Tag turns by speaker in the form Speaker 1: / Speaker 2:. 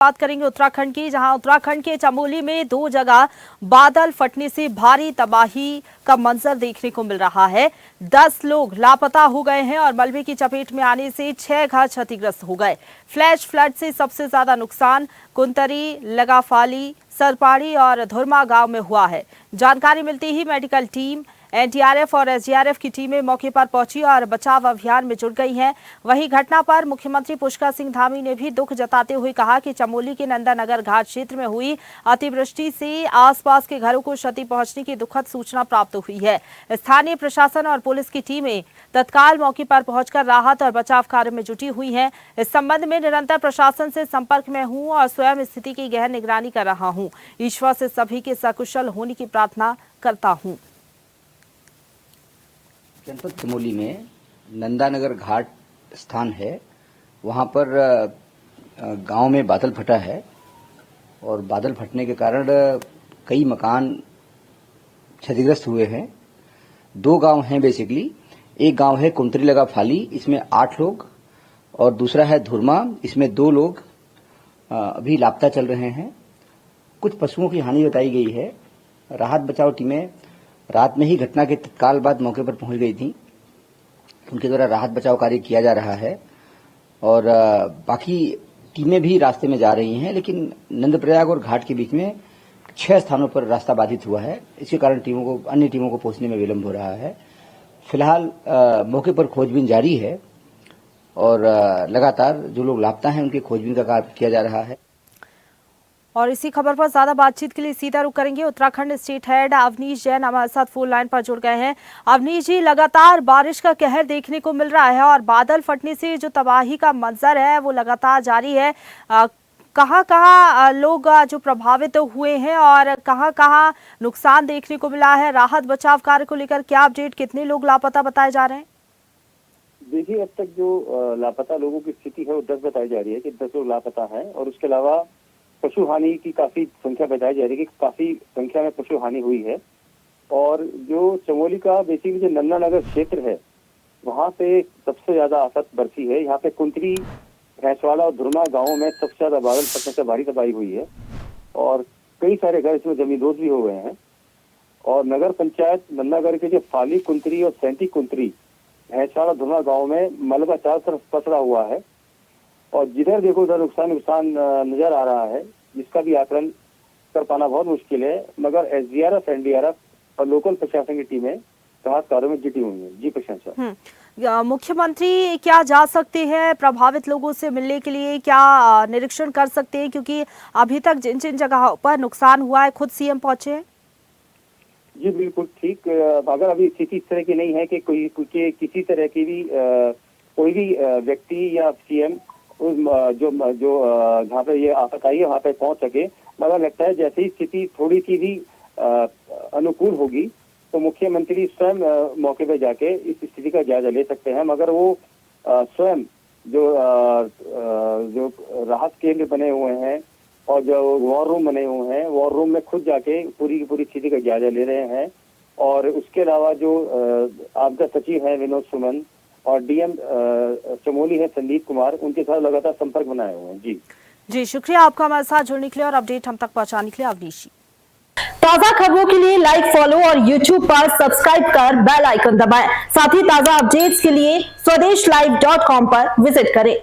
Speaker 1: बात करेंगे उत्तराखंड की, जहां उत्तराखंड के चमोली में 2 जगह बादल फटने से भारी तबाही का मंजर देखने को मिल रहा है। 10 लोग लापता हो गए हैं और मलबे की चपेट में आने से 6 घर क्षतिग्रस्त हो गए। फ्लैश फ्लड से सबसे ज्यादा नुकसान कुंतरी, लगाफाली, सरपाड़ी और धुरमा गांव में हुआ है। जानकारी मिलते ही मेडिकल टीम, एनडीआरएफ और एसडीआरएफ की टीमें मौके पर पहुंची और बचाव अभियान में जुट गई हैं। वहीं घटना पर मुख्यमंत्री पुष्कर सिंह धामी ने भी दुख जताते हुए कहा कि चमोली के नंदानगर घाट क्षेत्र में हुई अतिवृष्टि से आसपास के घरों को क्षति पहुंचने की दुखद सूचना प्राप्त हुई है। स्थानीय प्रशासन और पुलिस की टीमें तत्काल मौके पर पहुंचकर राहत और बचाव कार्य में जुटी हुई हैं। इस संबंध में निरंतर प्रशासन से संपर्क में हूं और स्वयं स्थिति की गहन निगरानी कर रहा हूं। ईश्वर से सभी के सकुशल होने की प्रार्थना करता हूं।
Speaker 2: जनपद चमोली में नंदानगर घाट स्थान है, वहां पर गांव में बादल फटा है और बादल फटने के कारण कई मकान क्षतिग्रस्त हुए हैं। 2 गांव हैं बेसिकली। एक गांव है कुंतरी लगा फाली, इसमें 8 लोग, और दूसरा है धुरमा, इसमें 2 लोग अभी लापता चल रहे हैं। कुछ पशुओं की हानि बताई गई है। राहत बचाव टीमें रात में ही घटना के तत्काल बाद मौके पर पहुंच गई थी। उनके द्वारा राहत बचाव कार्य किया जा रहा है और बाकी टीमें भी रास्ते में जा रही हैं, लेकिन नंदप्रयाग और घाट के बीच में 6 स्थानों पर रास्ता बाधित हुआ है। इसके कारण अन्य टीमों को पहुंचने में विलंब हो रहा है। फिलहाल मौके पर खोजबीन जारी है और लगातार जो लोग लापता हैं उनके खोजबीन का कार्य किया जा रहा है।
Speaker 1: और इसी खबर पर ज्यादा बातचीत के लिए सीधा रुख करेंगे। उत्तराखंड स्टेट हेड अवनीश जैन हमारे साथ फोन लाइन पर जुड़ गए हैं। अवनीश जी, लगातार बारिश का कहर देखने को मिल रहा है और बादल फटने से जो तबाही का मंजर है वो लगातार जारी है। कहां-कहां लोग जो प्रभावित हुए हैं और कहां-कहां नुकसान देखने को मिला है? राहत बचाव कार्य को लेकर क्या अपडेट, कितने लोग लापता बताए जा रहे हैं?
Speaker 3: देखिए, अब तक जो लापता लोगों की स्थिति है वो 10 बताई जा रही है कि 10 लोग लापता हैं और उसके अलावा पशु हानि की काफी संख्या बताई जा रही है कि काफी संख्या में पशु हानि हुई है। और जो चमोली का बेसिकली जो नंदानगर क्षेत्र है वहां पे सबसे ज्यादा आफत बरसी है। यहाँ पे कुंतरी, भैंसवाड़ा और धुरमा गांवों में सबसे ज्यादा बादल फटने से भारी तबाही हुई है और कई सारे घर इसमें जमींदोज भी हो गए हैं। और नगर पंचायत नंदानगर के जो फाली कुंतरी और 37 कुंतरी, भैंसवाड़ा, धुरमा गाँव में मलबा चारों तरफ पसरा हुआ है और जिधर देखो उधर नुकसान नजर आ रहा है, जिसका भी आकलन कर पाना बहुत मुश्किल है। मगर एसडीआरएफ, एनडीआरएफ और लोकल प्रशासन की टीमें राहत कार्यों में जुटी हुई हैं। जी प्रशंसा।
Speaker 1: मुख्यमंत्री क्या जा सकते हैं प्रभावित लोगों से मिलने के लिए, क्या निरीक्षण कर सकते हैं, क्योंकि अभी तक जिन जिन जगहों पर नुकसान हुआ है खुद सीएम पहुंचे हैं?
Speaker 3: जी बिल्कुल ठीक। अगर अभी स्थिति इस तरह की नहीं है कि किसी तरह की भी कोई भी व्यक्ति या सीएम जो जहाँ पे ये आफत आई है वहाँ पे पहुंच सके, मगर लगता है जैसे ही स्थिति थोड़ी सी भी अनुकूल होगी तो मुख्यमंत्री स्वयं मौके पे जाके इस स्थिति का जायजा ले सकते हैं। मगर वो स्वयं जो राहत केंद्र बने हुए हैं और जो वॉर रूम बने हुए हैं, वॉर रूम में खुद जाके पूरी की पूरी स्थिति का जायजा ले रहे हैं। और उसके अलावा जो आपदा सचिव है विनोद सुमन और डीएम चमोली है संदीप कुमार, उनके साथ लगातार संपर्क बनाए हुए हैं। जी
Speaker 1: शुक्रिया आपका हमारे साथ जुड़ने के लिए और अपडेट हम तक पहुंचाने के लिए अवनीश जी।
Speaker 4: ताजा खबरों के लिए लाइक, फॉलो और YouTube पर सब्सक्राइब कर बेल आइकन दबाएं। साथ ही ताजा अपडेट्स के लिए स्वदेशलाइव.com पर विजिट करें।